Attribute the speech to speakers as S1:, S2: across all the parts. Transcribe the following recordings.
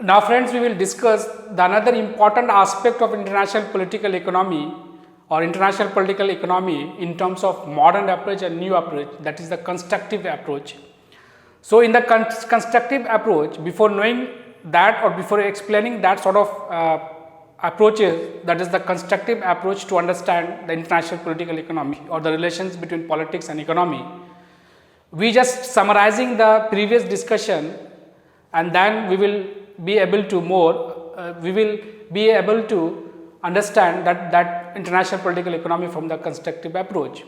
S1: Now friends, we will discuss the another important aspect of international political economy or international political economy in terms of modern approach and new approach, that is the constructive approach. So in the constructive approach, before knowing that or before explaining that sort of approaches, that is the constructive approach to understand the international political economy or the relations between politics and economy, we just summarizing the previous discussion, and then we will be able to understand that international political economy from the constructive approach.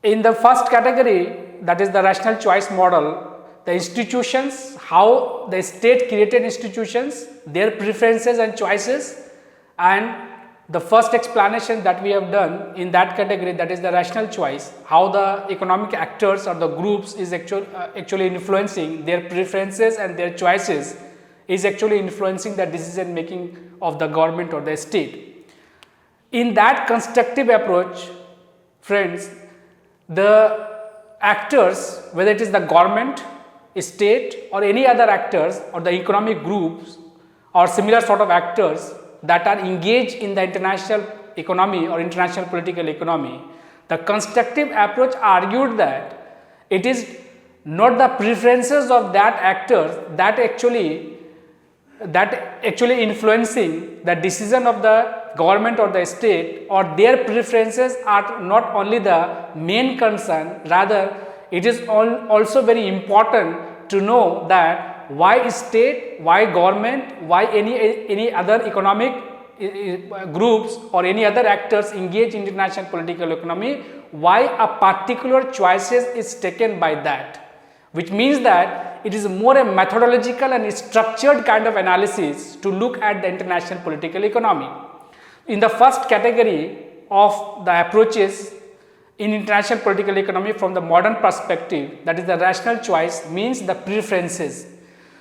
S1: In the first category, that is the rational choice model, the institutions, how the state created institutions, their preferences and choices, and the first explanation that we have done in that category, that is the rational choice, how the economic actors or the groups is actually influencing their preferences and their choices, is actually influencing the decision making of the government or the state. In that constructive approach, friends, the actors, whether it is the government, state or any other actors or the economic groups or similar sort of actors that are engaged in the international economy or international political economy, the constructive approach argued that it is not the preferences of that actors that actually influencing the decision of the government or the state, or their preferences are not only the main concern, rather it is also very important to know that why state, why government, why any other economic groups or any other actors engage in international political economy, why a particular choices is taken by that, which means that it is more a methodological and structured kind of analysis to look at the international political economy. In the first category of the approaches in international political economy from the modern perspective, that is the rational choice, means the preferences.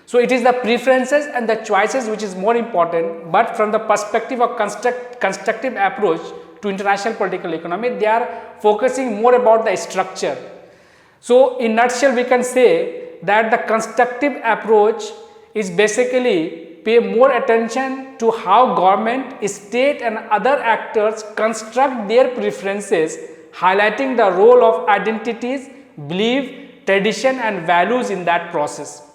S1: So it is the preferences and the choices which is more important, but from the perspective of constructive approach to international political economy, they are focusing more about the structure. So in nutshell, we can say that the constructive approach is basically pay more attention to how government, state and other actors construct their preferences, highlighting the role of identities, belief, tradition and values in that process.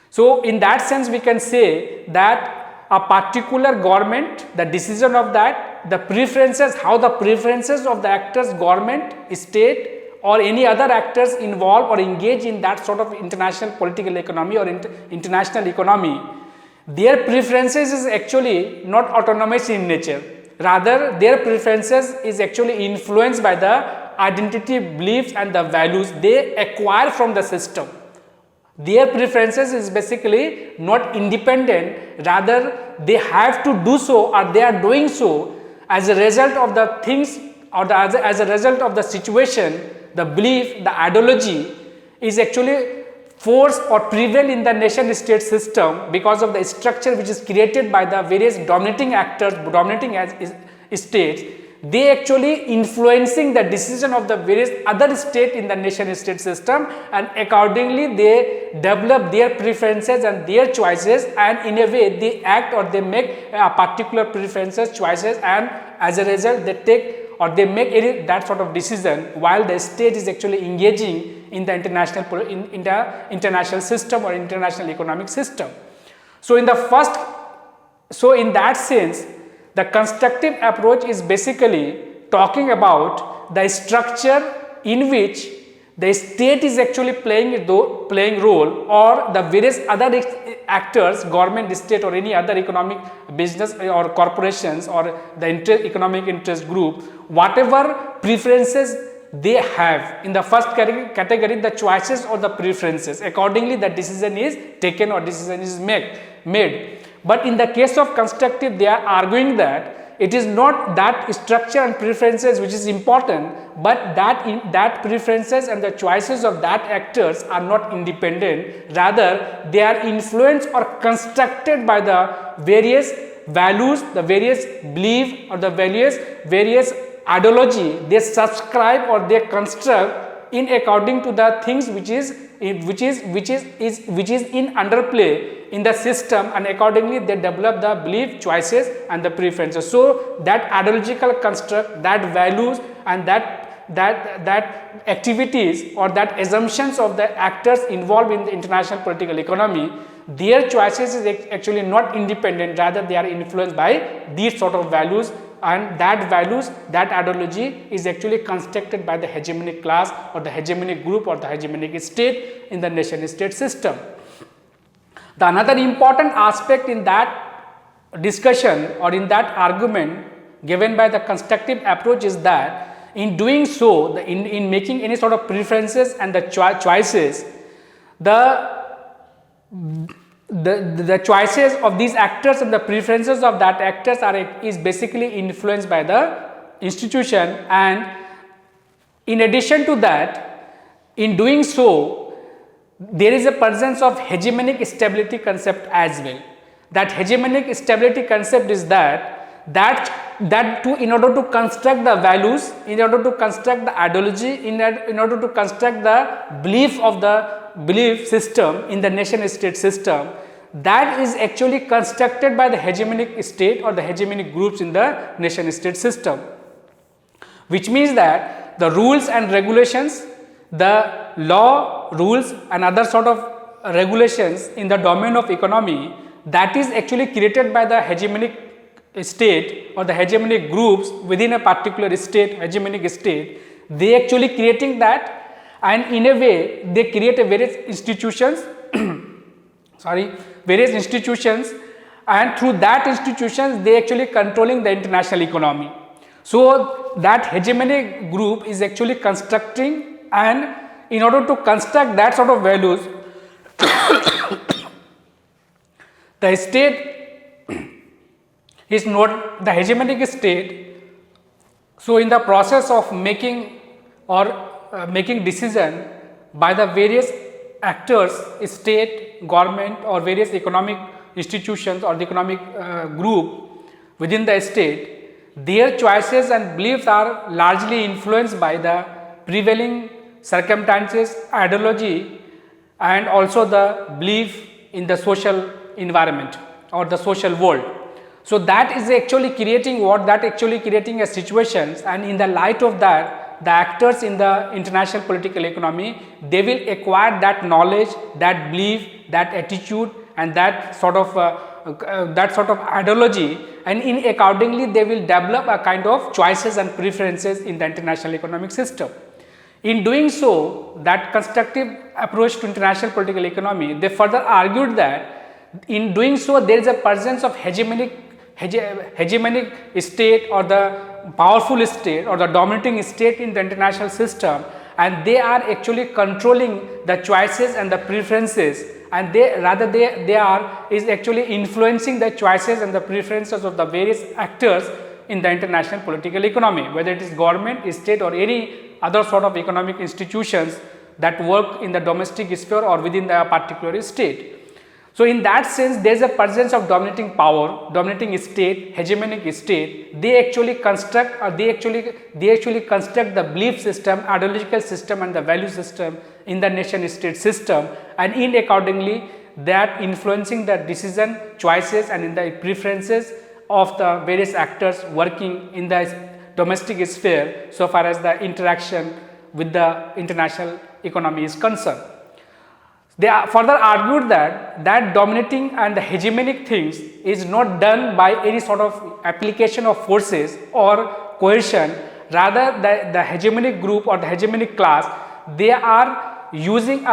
S1: So in that sense, we can say that a particular government, the decision of that, the preferences, how the preferences of the actors, government, state or any other actors involved or engage in that sort of international political economy or international economy, their preferences is actually not autonomous in nature. Rather, their preferences is actually influenced by the identity, beliefs and the values they acquire from the system. Their preferences is basically not independent, rather they have to do so or they are doing so as a result of the things or as a result of the situation. The belief, the ideology is actually force or prevail in the nation state system because of the structure which is created by the various dominating actors, dominating states. They actually influencing the decision of the various other state in the nation state system, and accordingly they develop their preferences and their choices, and in a way they act or they make particular preferences, choices, and as a result they take or they make that sort of decision while the state is actually engaging in the international system or international economic system. So in that sense, the constructive approach is basically talking about the structure in which the state is actually playing role, or the various other actors, government, state or any other economic business or corporations or the economic interest group, whatever preferences they have. In the first category, the choices or the preferences, accordingly the decision is taken or decision is made. But in the case of constructive, they are arguing that it is not that structure and preferences which is important, but that preferences and the choices of that actors are not independent, rather they are influenced or constructed by the various values, the various belief or the various ideology they subscribe or they construct in according to the things which is which is in underplay in the system, and accordingly they develop the belief, choices and the preferences. So that ideological construct, that values and that activities or that assumptions of the actors involved in the international political economy, their choices is actually not independent, rather they are influenced by these sort of values, and that values, that ideology is actually constructed by the hegemonic class or the hegemonic group or the hegemonic state in the nation state system. The another important aspect in that discussion or in that argument given by the constructive approach is that in doing so, in making any sort of preferences and the choices, the choices of these actors and the preferences of that actors is basically influenced by the institution, and in addition to that, in doing so, there is a presence of hegemonic stability concept as well. That hegemonic stability concept is in order to construct the values, in order to construct the ideology, in order to construct the belief of the belief system in the nation state system, that is actually constructed by the hegemonic state or the hegemonic groups in the nation state system, which means that the rules and regulations, the law, rules and other sort of regulations in the domain of economy, that is actually created by the hegemonic state or the hegemonic groups within a particular state, hegemonic state. They actually creating that, and in a way they create a various institutions various institutions, and through that institutions they actually controlling the international economy. So that hegemonic group is actually constructing, and in order to construct that sort of values the state is not the hegemonic state. So in the process of making or making decision by the various actors, state, government or various economic institutions or the economic group within the state, their choices and beliefs are largely influenced by the prevailing circumstances, ideology and also the belief in the social environment or the social world. So that is actually creating creating a situations, and in the light of that, the actors in the international political economy, they will acquire that knowledge, that belief, that attitude and that sort of ideology, and in accordingly they will develop a kind of choices and preferences in the international economic system. In doing so, that constructive approach to international political economy, they further argued that in doing so there is a presence of hegemonic state or the powerful state or the dominating state in the international system, and they are actually controlling the choices and the preferences, and they are actually influencing the choices and the preferences of the various actors in the international political economy, whether it is government, state or any other sort of economic institutions that work in the domestic sphere or within the particular state. So in that sense, there is a presence of dominating power, dominating state, hegemonic state. They actually construct or they actually construct the belief system, ideological system and the value system in the nation state system, and in accordingly that influencing the decision, choices and in the preferences of the various actors working in the domestic sphere so far as the interaction with the international economy is concerned. They further argued that dominating and the hegemonic things is not done by any sort of application of forces or coercion. Rather, the hegemonic group or the hegemonic class, they are using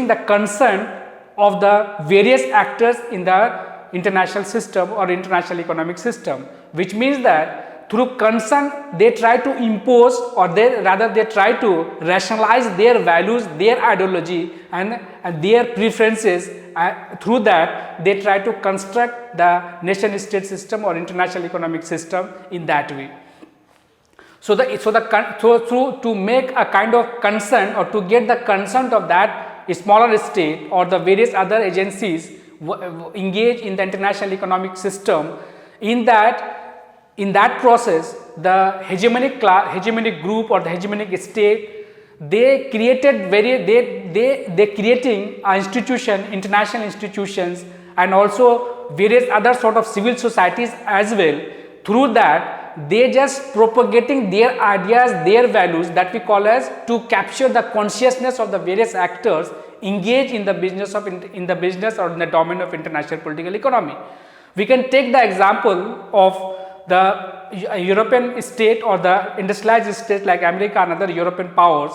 S1: the consent of the various actors in the international system or international economic system, which means that through consent they try to impose or they try to rationalize their values, their ideology and their preferences. Through that they try to construct the nation state system or international economic system in that way. So to make a kind of consent or to get the consent of that smaller state or the various other agencies engage in the international economic system, in that process the hegemonic group or the hegemonic state, they created they creating a institution, international institutions, and also various other sort of civil societies as well. Through that, they just propagating their ideas, their values, that we call as to capture the consciousness of the various actors engaged in the business or in the domain of international political economy. We can take the example of the European state or the industrialized state like America and other European powers.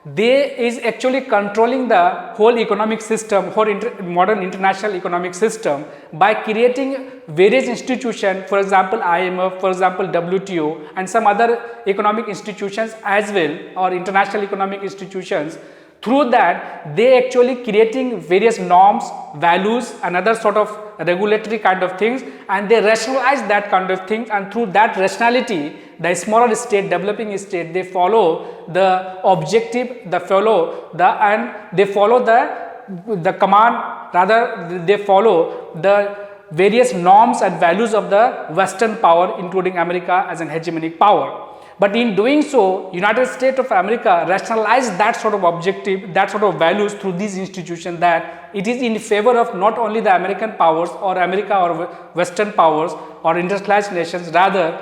S1: They is actually controlling the whole economic system, whole modern international economic system, by creating various institutions, for example IMF, for example WTO, and some other economic institutions as well, or international economic institutions. Through that, they actually creating various norms, values, and other sort of regulatory kind of things, and they rationalize that kind of things, and through that rationality, the smaller state, developing state, they follow the objective, they follow the command, rather they follow the various norms and values of the Western power, including America as an hegemonic power. But in doing so, United States of America rationalized that sort of objective, that sort of values through these institutions, that it is in favor of not only the American powers or America or Western powers or industrialized nations, rather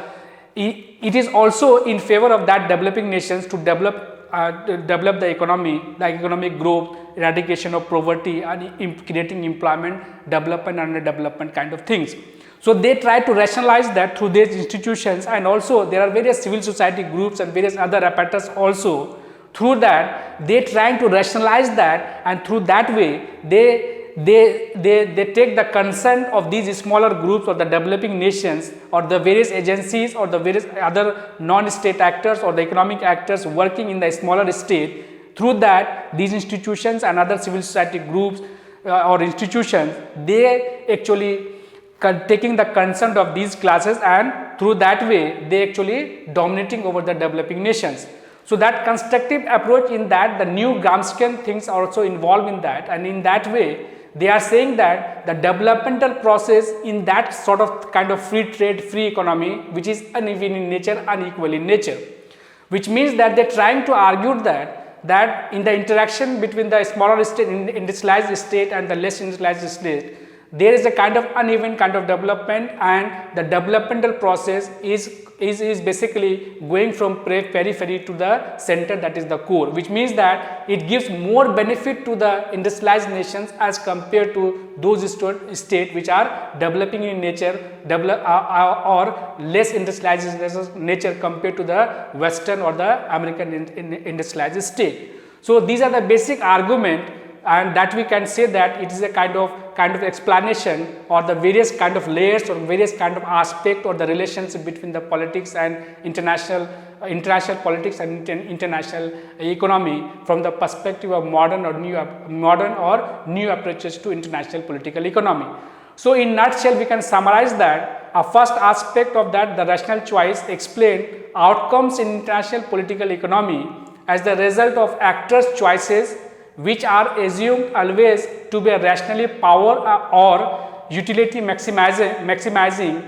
S1: it is also in favor of that developing nations to develop the economy, the economic growth, eradication of poverty, and creating employment, development, and underdevelopment kind of things. So they try to rationalize that through these institutions, and also there are various civil society groups and various other apparatus also. Through that, they trying to rationalize that, and through that way they take the consent of these smaller groups or the developing nations or the various agencies or the various other non-state actors or the economic actors working in the smaller state. Through that, these institutions and other civil society groups or institutions, they actually taking the consent of these classes, and through that way they actually dominating over the developing nations. So that constructive approach, in that the new Gramscian things are also involved in that, and in that way they are saying that the developmental process in that sort of kind of free trade, free economy, which is uneven in nature, unequal in nature, which means that they are trying to argue that in the interaction between the smaller state, industrialized state, and the less industrialized state, there is a kind of uneven kind of development, and the developmental process is basically going from periphery to the center, that is the core, which means that it gives more benefit to the industrialized nations as compared to those states which are developing in nature, or less industrialized nature compared to the Western or the American industrialized state. So these are the basic argument, and that we can say that it is a kind of explanation, or the various kind of layers or various kind of aspect, or the relationship between the politics and international politics and international economy from the perspective of modern or new approaches to international political economy. So in nutshell, we can summarize that a first aspect of that, the rational choice, explain outcomes in international political economy as the result of actors' choices, which are assumed always to be rationally power or utility maximizing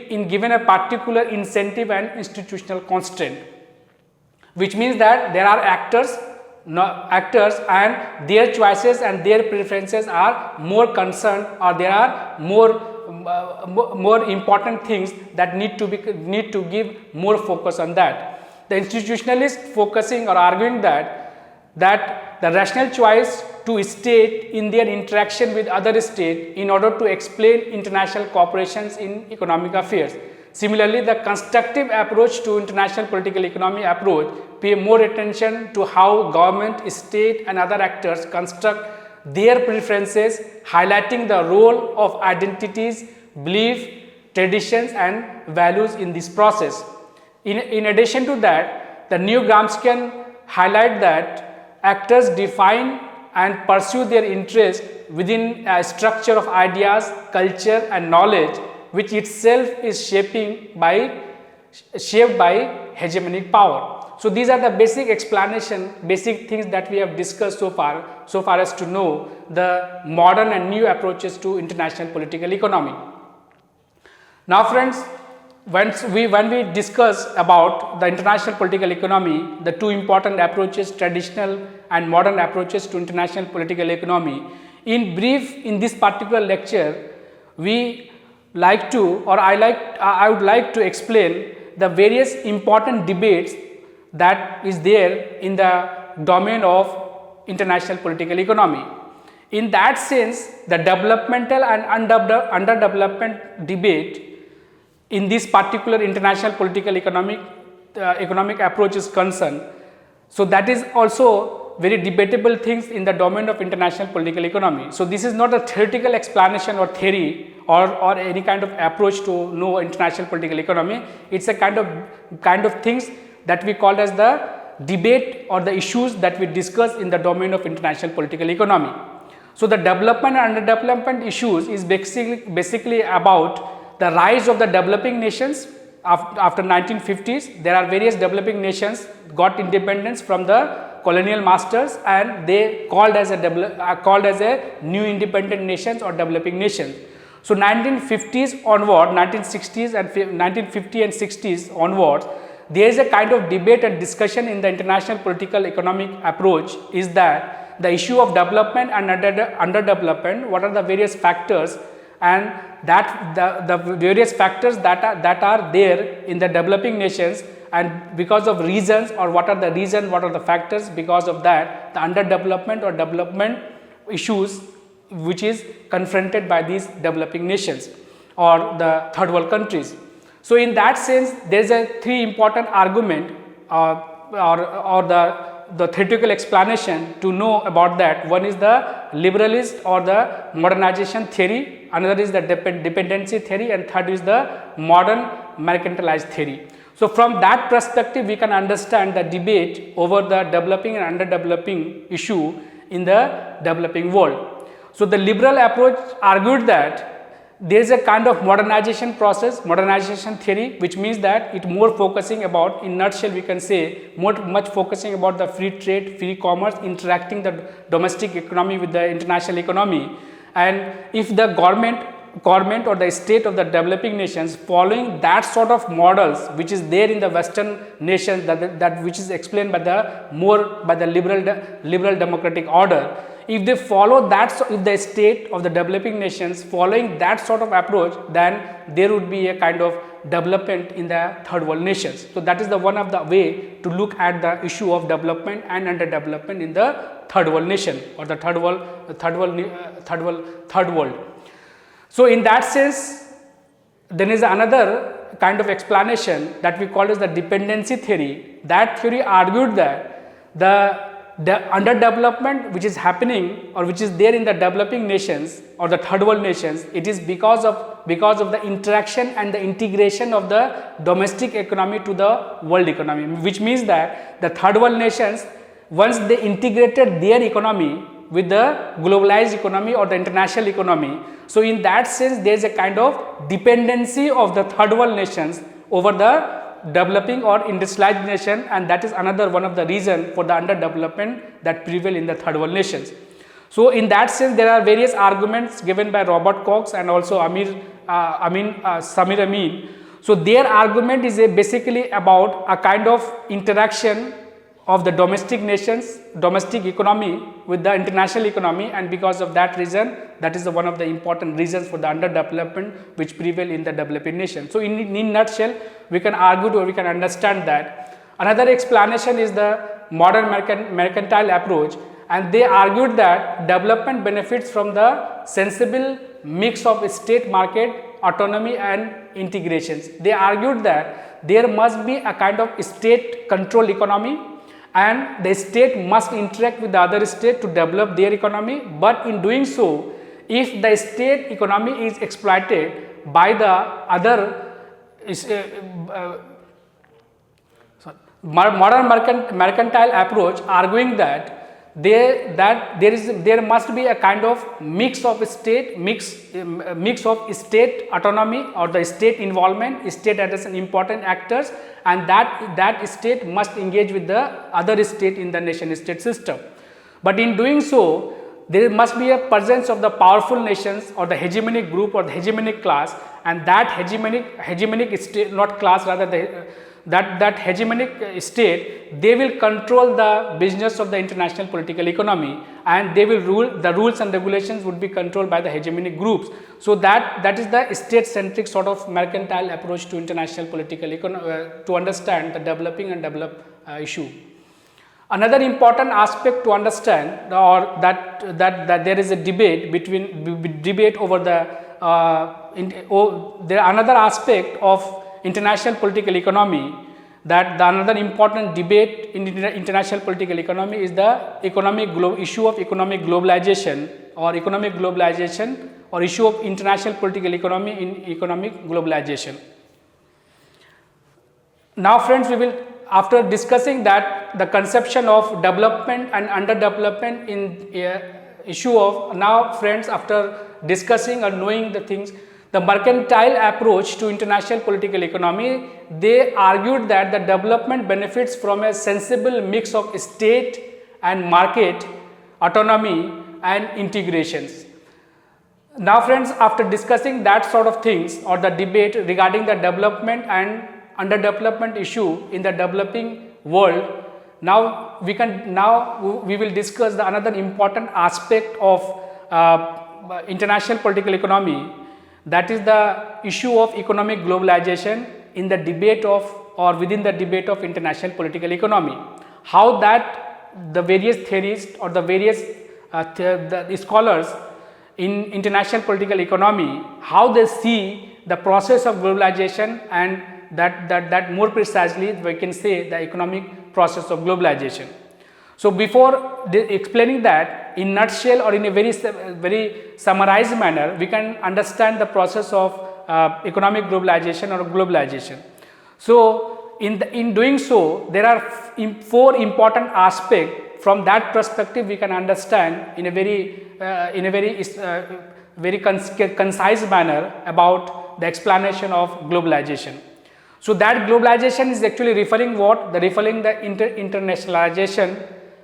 S1: in given a particular incentive and institutional constraint, which means that there are actors and their choices and their preferences are more concerned, or there are more important things that need to give more focus on that. The institutionalists focusing or arguing that the rational choice to state in their interaction with other states in order to explain international cooperations in economic affairs. Similarly, the constructive approach to international political economy approach pay more attention to how government, state, and other actors construct their preferences, highlighting the role of identities, belief, traditions, and values in this process. In addition to that, the new Gramscian highlight that actors define and pursue their interest within a structure of ideas, culture, and knowledge, which itself is shaped by hegemonic power. So these are the basic explanation, basic things that we have discussed so far as to know the modern and new approaches to international political economy. Now friends, when we discuss about the international political economy, the two important approaches, traditional and modern approaches to international political economy. In brief, in this particular lecture, we like to, or I would like to explain the various important debates that is there in the domain of international political economy. In that sense, the developmental and underdevelopment debate in this particular international political economic approach is concerned. So, that is also very debatable things in the domain of international political economy. So, this is not a theoretical explanation or theory or any kind of approach to know international political economy. It is a kind of things that we call as the debate or the issues that we discuss in the domain of international political economy. So, the development and underdevelopment issues is basically about the rise of the developing nations after 1950s. There are various developing nations got independence from the colonial masters, and they called as a new independent nations or developing nations. So, 1950s onward, 1960s and 1950 and 60s onwards, there is a kind of debate and discussion in the international political economic approach is that the issue of development and underdevelopment, what are the various factors, and that the various factors that are there in the developing nations, and because of reasons, or what are the reasons, what are the factors, because of that the underdevelopment or development issues which is confronted by these developing nations or the third world countries. So, in that sense, there is a three important argument or the theoretical explanation to know about that. One is the liberalist or the modernization theory, another is the dependency theory, and third is the modern mercantilized theory. So, from that perspective, we can understand the debate over the developing and underdeveloping issue in the developing world. So, the liberal approach argued that there is a kind of modernization process, modernization theory, which means that it more focusing about, in nutshell we can say, much focusing about the free trade, free commerce, interacting the domestic economy with the international economy. And if the government or the state of the developing nations following that sort of models which is there in the Western nations, that which is explained by the liberal democratic order, if they follow that, if the state of the developing nations following that sort of approach, then there would be a kind of development in the third world nations. So, that is the one of the way to look at the issue of development and underdevelopment in the third world nation or the third world. So, in that sense, there is another kind of explanation that we call as the dependency theory. That theory argued that the underdevelopment which is happening or which is there in the developing nations or the third world nations, it is because of the interaction and the integration of the domestic economy to the world economy, which means that the third world nations, once they integrated their economy with the globalized economy or the international economy, so in that sense there is a kind of dependency of the third world nations over the developing or industrialized nation, and that is another one of the reason for the underdevelopment that prevail in the third world nations. So, in that sense, there are various arguments given by Robert Cox and also Samir Amin. So, their argument is basically about a kind of interaction of the domestic nations, domestic economy with the international economy, and because of that reason, that is one of the important reasons for the underdevelopment which prevail in the developing nation. So, in nutshell, we can argue or we can understand that. Another explanation is the modern mercantile approach, and they argued that development benefits from the sensible mix of state market, autonomy and integrations. They argued that there must be a kind of state control economy, and the state must interact with the other state to develop their economy, but in doing so, if the state economy is exploited by the other modern mercantile approach, arguing that there must be a kind of mix of state autonomy or the state involvement, state as an important actors, and that state must engage with the other state in the nation state system. But in doing so, there must be a presence of the powerful nations or the hegemonic group or the hegemonic class, and that hegemonic state, not class, rather that hegemonic state, they will control the business of the international political economy, and they will rule, the rules and regulations would be controlled by the hegemonic groups. So that is the state centric sort of mercantile approach to international political economy, to understand the developing and developed issue. Another important aspect to understand, or that there is a debate over the another aspect of international political economy, that the another important debate in international political economy is the issue of economic globalization, or issue of international political economy in economic globalization. Now friends, we will, after discussing that the conception of development and underdevelopment in issue of, now friends, after discussing or knowing the things, the mercantile approach to international political economy, they argued that the development benefits from a sensible mix of state and market autonomy and integrations. Now friends, after discussing that sort of things, or the debate regarding the development and underdevelopment issue in the developing world, now we will discuss the another important aspect of international political economy, that is the issue of economic globalization in the debate of, or within the debate of international political economy. How that the various theorists or the various the scholars in international political economy, how they see the process of globalization, and that more precisely we can say the economic process of globalization. So before explaining that in nutshell, or in a very summarized manner, we can understand the process of economic globalization or globalization. So in doing so, there are four important aspects. From that perspective, we can understand in a very concise manner about the explanation of globalization. So that globalization is actually referring what? Referring the internationalization.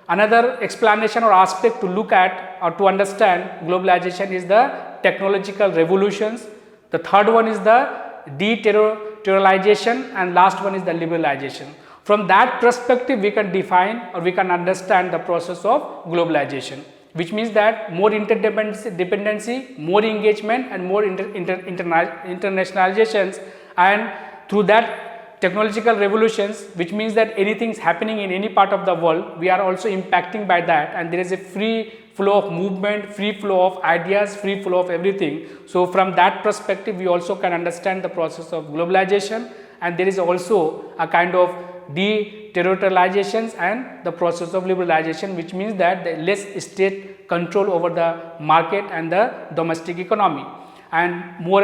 S1: Another explanation or aspect to look at or to understand globalization is the technological revolutions. The third one is the deterritorialization, and last one is the liberalization. From that perspective, we can define or we can understand the process of globalization, which means that more interdependency, more engagement, and more internationalizations, and through that technological revolutions, which means that anything is happening in any part of the world, we are also impacting by that, and there is a free flow of movement, free flow of ideas, free flow of everything. So from that perspective, we also can understand the process of globalization, and there is also a kind of deterritorializations and the process of liberalization, which means that the less state control over the market and the domestic economy, and more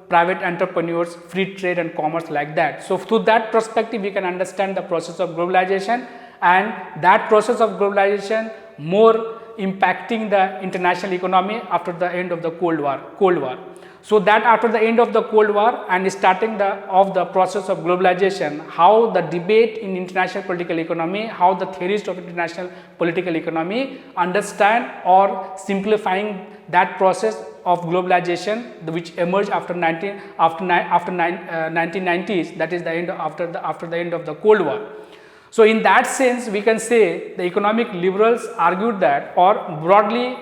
S1: private entrepreneurs, free trade and commerce, like that. So through that perspective, we can understand the process of globalization, and that process of globalization more impacting the international economy after the end of the Cold War. So that after the end of the Cold War and starting of the process of globalization, how the debate in international political economy, how the theorists of international political economy understand or simplifying that process of globalization, which emerged after 1990s, that is the end after the end of the Cold War. So in that sense, we can say the economic liberals argued that, or broadly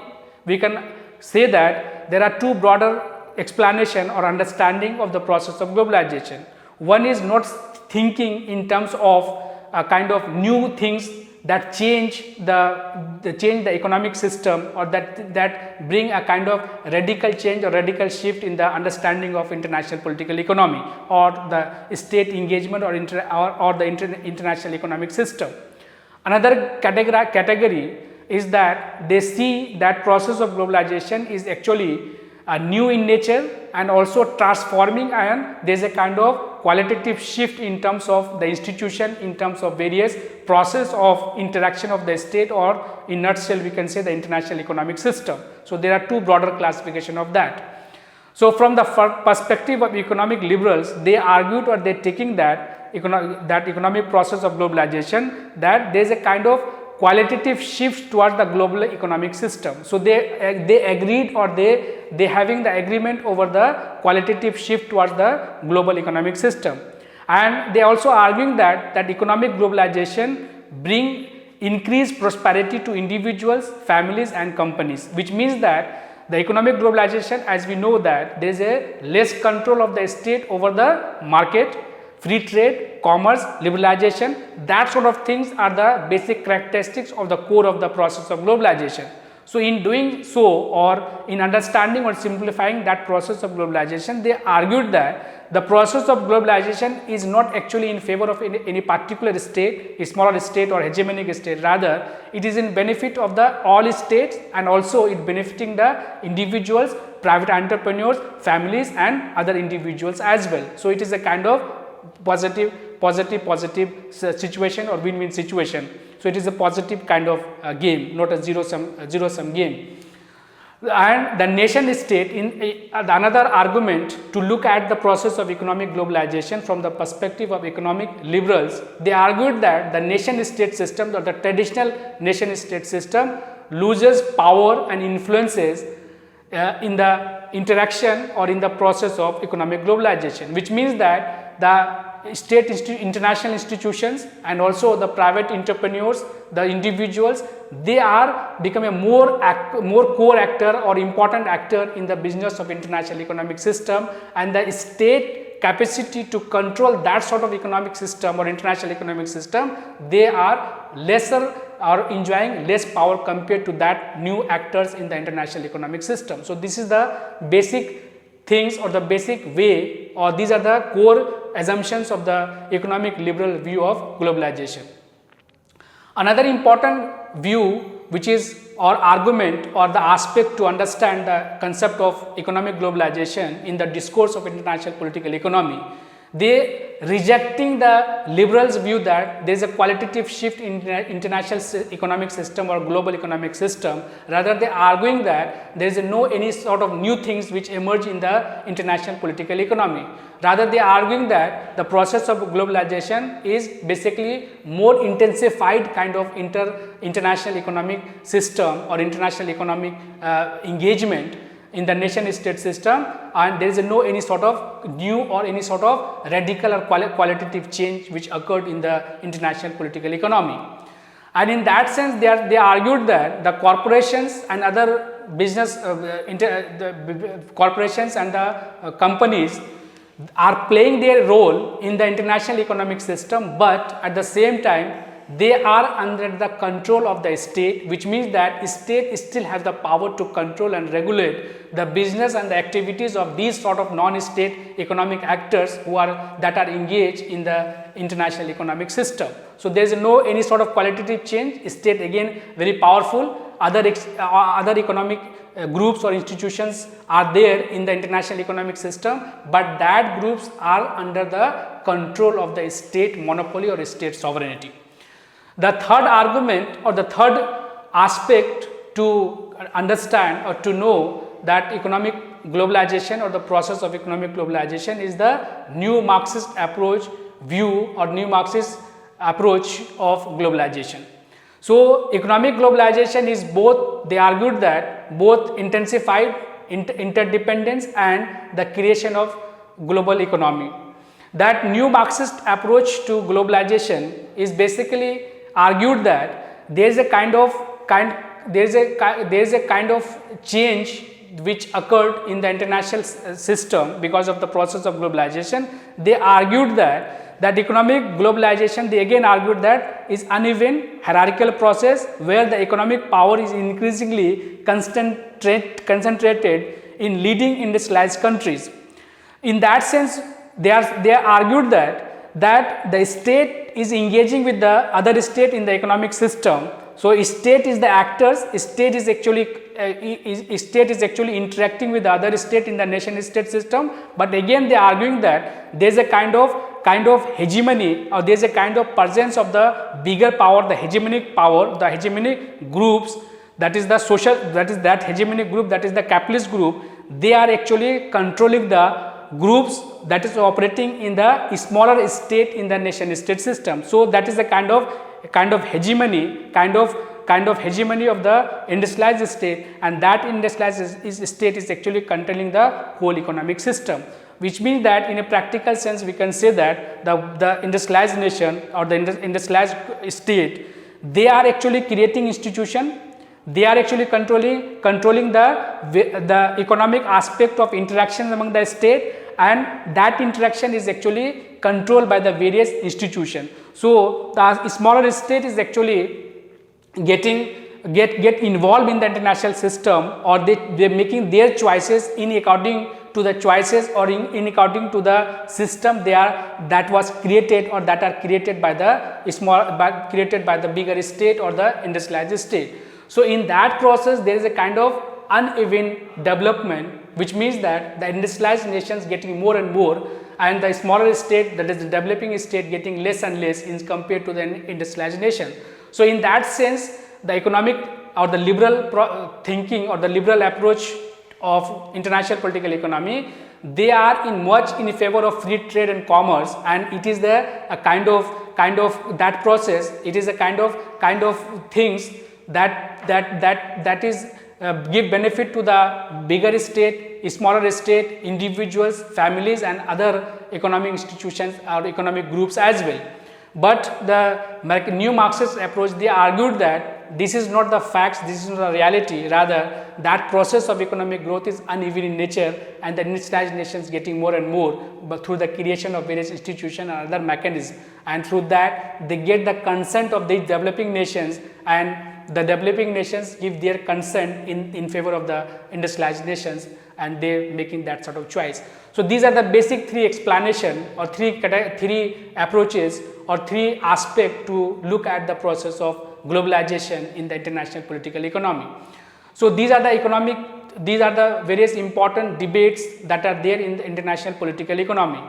S1: we can say that there are two broader explanation or understanding of the process of globalization. One is not thinking in terms of a kind of new things that change the economic system, or that bring a kind of radical change or radical shift in the understanding of international political economy, or the state engagement, or the international economic system. Another category is that they see that process of globalization is actually new in nature and also transforming, and there is a kind of qualitative shift in terms of the institution, in terms of various process of interaction of the state, or in nutshell we can say the international economic system. So there are two broader classification of that. So from the perspective of economic liberals, they argued, or they taking that economic process of globalization, that there is a kind of qualitative shift towards the global economic system. So they agreed, or they having the agreement over the qualitative shift towards the global economic system. And they also arguing that economic globalization bring increased prosperity to individuals, families and companies, which means that the economic globalization, as we know, that there is a less control of the state over the market, free trade, commerce, liberalization, that sort of things are the basic characteristics of the core of the process of globalization. So in doing so, or in understanding or simplifying that process of globalization, they argued that the process of globalization is not actually in favor of any particular state, a smaller state or hegemonic state. Rather, it is in benefit of the all states, and also it benefiting the individuals, private entrepreneurs, families and other individuals as well. So it is a kind of positive situation or win-win situation. So it is a positive kind of game, not a zero-sum game. And the nation state, in another argument to look at the process of economic globalization from the perspective of economic liberals, they argued that the nation state system, or the traditional nation state system, loses power and influences in the interaction or in the process of economic globalization, which means that the state international institutions and also the private entrepreneurs, the individuals, they are become a more core actor or important actor in the business of international economic system, and the state capacity to control that sort of economic system or international economic system, they are lesser or enjoying less power compared to that new actors in the international economic system. So this is the basic things or the basic way, or these are the core assumptions of the economic liberal view of globalization. Another important view, which is or argument or the aspect to understand the concept of economic globalization in the discourse of international political economy, they rejecting the liberals' view that there is a qualitative shift in international economic system or global economic system. Rather, they are arguing that there is no any sort of new things which emerge in the international political economy. Rather, they are arguing that the process of globalization is basically more intensified kind of international economic system or international economic engagement in the nation state system, and there is no any sort of new or any sort of radical or qualitative change which occurred in the international political economy. And in that sense, they argued that the corporations and other business corporations and the companies are playing their role in the international economic system, but at the same time they are under the control of the state, which means that state still has the power to control and regulate the business and the activities of these sort of non-state economic actors that are engaged in the international economic system. So there is no any sort of qualitative change. State again very powerful. Other economic groups or institutions are there in the international economic system, but that groups are under the control of the state monopoly or state sovereignty. The third argument or the third aspect to understand or to know that economic globalization or the process of economic globalization is the new Marxist approach view or new Marxist approach of globalization. So economic globalization is both, they argued that both intensified interdependence and the creation of global economy. That new Marxist approach to globalization is basically argued that there is a kind of change which occurred in the international system because of the process of globalization. They argued that economic globalization, they again argued that is uneven hierarchical process where the economic power is increasingly concentrated in leading industrialized countries. In that sense, they argued that the state is engaging with the other state in the economic system. So state is the actors, state is actually interacting with the other state in the nation state system, but again they are arguing that there is a kind of hegemony, or there is a kind of presence of the bigger power, the hegemonic power, the hegemonic groups, that is the social, that is that hegemonic group, that is the capitalist group. They are actually controlling the groups that is operating in the smaller state in the nation state system. So that is a kind of hegemony, kind of hegemony of the industrialized state, and that industrialized state is actually controlling the whole economic system, which means that in a practical sense we can say that the industrialized nation or the industrialized state, they are actually creating institution, they are actually controlling the economic aspect of interaction among the state, and that interaction is actually controlled by the various institutions. So the smaller state is actually get involved in the international system, or they are making their choices in according to the choices or in according to the system that was created or that are created by the bigger state or the industrialized state. So in that process there is a kind of uneven development, which means that the industrialized nations getting more and more, and the smaller state, that is the developing state, getting less and less in compared to the industrialized nation. So in that sense, the economic or the liberal thinking or the liberal approach of international political economy, they are in favor of free trade and commerce, and it is a kind of that process. It is a kind of things that is give benefit to the bigger state, smaller state, individuals, families, and other economic institutions or economic groups as well. But the new Marxist approach, they argued that this is not the facts, this is not the reality, rather that process of economic growth is uneven in nature, and the industrialized nations getting more and more, but through the creation of various institutions and other mechanisms, and through that they get the consent of the developing nations, and the developing nations give their consent in favor of the industrialized nations, and they making that sort of choice. So these are the basic three explanation or three approaches or three aspects to look at the process of globalization in the international political economy. So these are the various important debates that are there in the international political economy,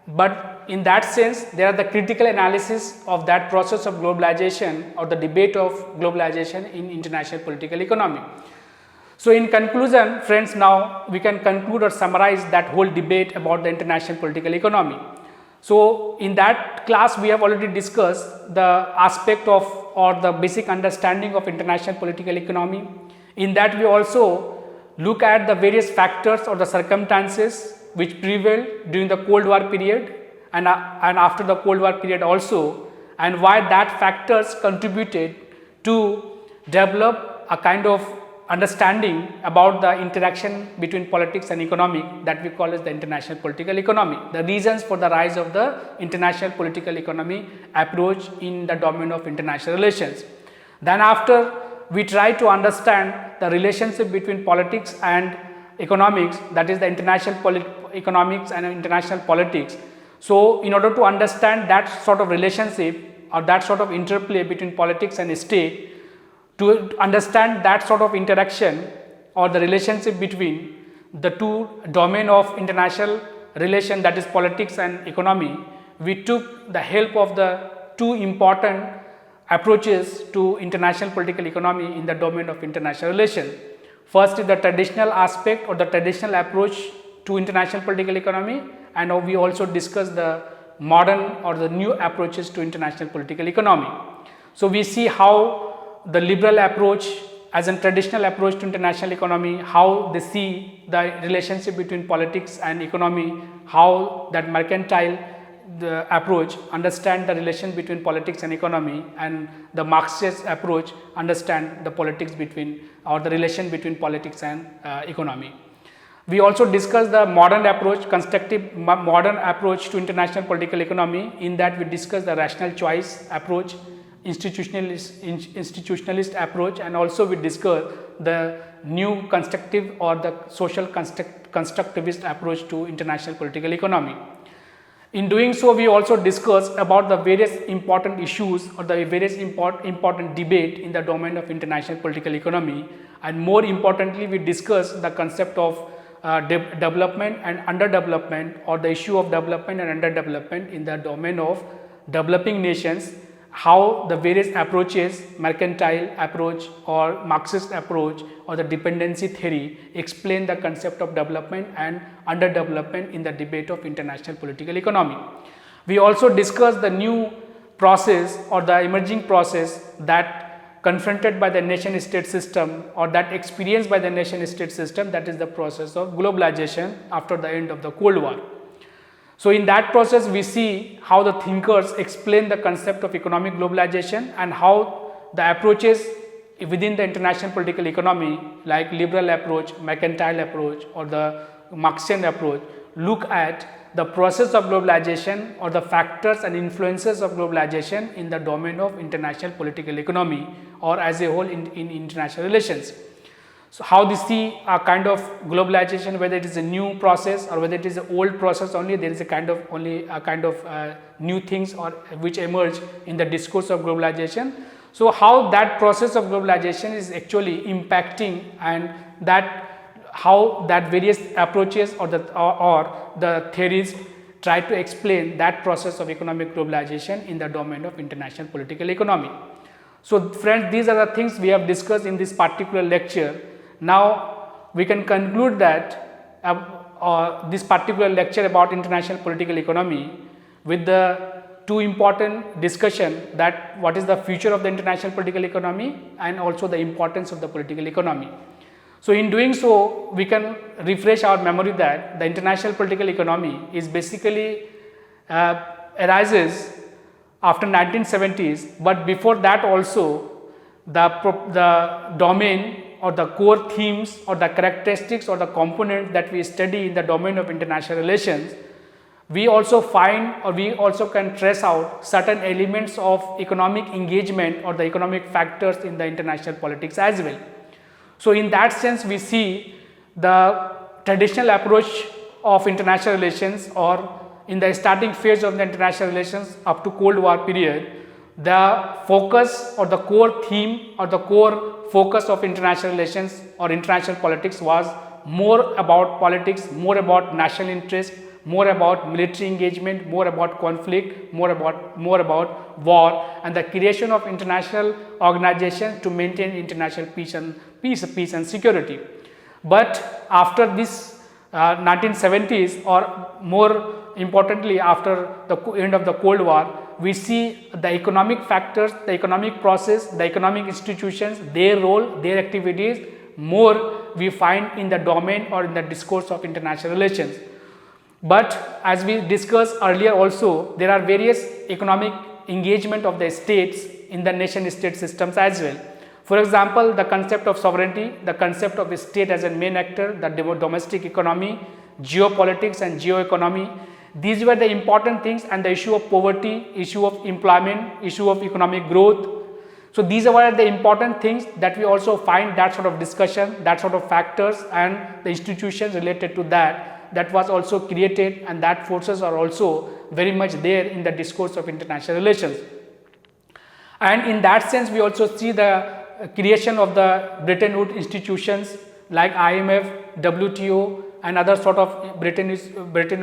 S1: but in that sense there are the critical analysis of that process of globalization or the debate of globalization in international political economy. So in conclusion, friends, now we can conclude or summarize that whole debate about the international political economy. So in that class we have already discussed the aspect of or the basic understanding of international political economy. In that we also look at the various factors or the circumstances which prevailed during the Cold War period and after the Cold War period also, and why that factors contributed to develop a kind of understanding about the interaction between politics and economy that we call as the international political economy, the reasons for the rise of the international political economy approach in the domain of international relations. Then after we try to understand the relationship between politics and economics, that is the international economics and international politics. So in order to understand that sort of relationship or that sort of interplay between politics and state, to understand that sort of interaction or the relationship between the two domain of international relation, that is politics and economy, we took the help of the two important approaches to international political economy in the domain of international relation. First is the traditional aspect or the traditional approach to international political economy, and now we also discuss the modern or the new approaches to international political economy. So we see how the liberal approach as a traditional approach to international economy, how they see the relationship between politics and economy, how that mercantile approach understand the relation between politics and economy, and the Marxist approach understand the politics between or the relation between politics and economy. We also discuss the modern approach, constructive modern approach to international political economy. In that we discuss the rational choice approach, institutionalist approach, and also we discuss the new constructive or the social constructivist approach to international political economy. In doing so, we also discuss about the various important issues or the various important debate in the domain of international political economy, and more importantly we discuss the concept of development and underdevelopment, or the issue of development and underdevelopment in the domain of developing nations, how the various approaches, mercantile approach or Marxist approach or the dependency theory, explain the concept of development and underdevelopment in the debate of international political economy. We also discussed the new process or the emerging process that confronted by the nation state system or that experienced by the nation state system, that is the process of globalization after the end of the Cold War. So, in that process we see how the thinkers explain the concept of economic globalization and how the approaches within the international political economy like liberal approach, mercantile approach or the Marxian approach look at the process of globalization or the factors and influences of globalization in the domain of international political economy or as a whole in international relations. So, how they see a kind of globalization, whether it is a new process or whether it is an old process only, there is a kind of new things or which emerge in the discourse of globalization. So, how that process of globalization is actually impacting and that how that various approaches or the theories try to explain that process of economic globalization in the domain of international political economy. So, friends, these are the things we have discussed in this particular lecture. Now, we can conclude that this particular lecture about international political economy with the two important discussion, that what is the future of the international political economy and also the importance of the political economy. So, in doing so, we can refresh our memory that the international political economy is basically arises after 1970s, but before that also the domain or the core themes or the characteristics or the components that we study in the domain of international relations, we also find or we also can trace out certain elements of economic engagement or the economic factors in the international politics as well. So, in that sense we see the traditional approach of international relations or in the starting phase of the international relations up to Cold War period, the focus or the core theme or the core focus of international relations or international politics was more about politics, more about national interest, more about military engagement, more about conflict, more about war and the creation of international organizations to maintain international peace and security. But after this 1970s or more importantly after the end of the Cold War, we see the economic factors, the economic process, the economic institutions, their role, their activities more we find in the domain or in the discourse of international relations. But as we discussed earlier also, there are various economic engagement of the states in the nation state systems as well. For example, the concept of sovereignty, the concept of a state as a main actor, the domestic economy, geopolitics and geoeconomy. These were the important things, and the issue of poverty, issue of employment, issue of economic growth. So, these are the important things that we also find that sort of discussion, that sort of factors and the institutions related to that was also created, and that forces are also very much there in the discourse of international relations. And in that sense, we also see the creation of the Bretton Woods institutions like IMF, WTO and other sort of Bretton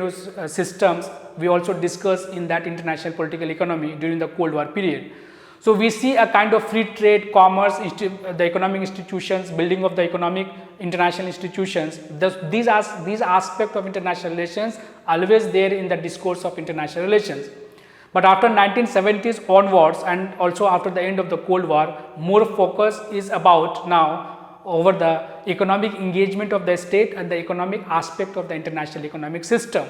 S1: Woods systems we also discuss in that international political economy during the Cold War period. So, we see a kind of free trade, commerce, the economic institutions, building of the economic international institutions. These aspects of international relations always there in the discourse of international relations. But after 1970s onwards and also after the end of the Cold War, more focus is about now over the economic engagement of the state and the economic aspect of the international economic system.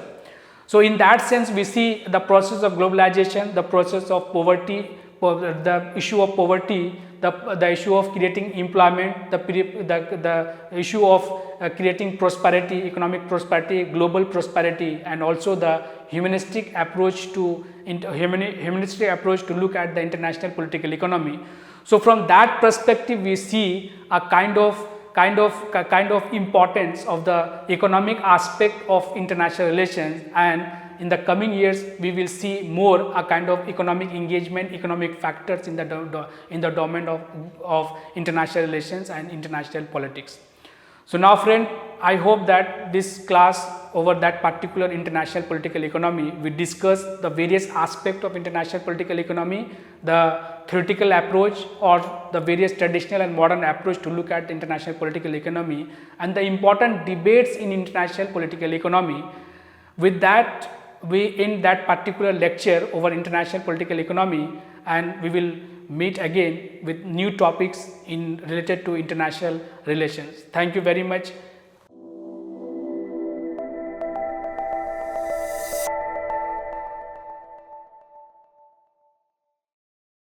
S1: So, in that sense we see the process of globalization, the process of poverty, the issue of poverty, the issue of creating employment, the issue of creating prosperity, economic prosperity, global prosperity, and also the humanistic approach to look at the international political economy. So, from that perspective we see a kind of importance of the economic aspect of international relations, and in the coming years we will see more a kind of economic engagement, economic factors in the domain of international relations and international politics. So, now friend, I hope that this class over that particular international political economy, we discuss the various aspects of international political economy, the theoretical approach or the various traditional and modern approach to look at international political economy and the important debates in international political economy. With that, we end that particular lecture over international political economy, and we will meet again with new topics in related to international relations. Thank you very much.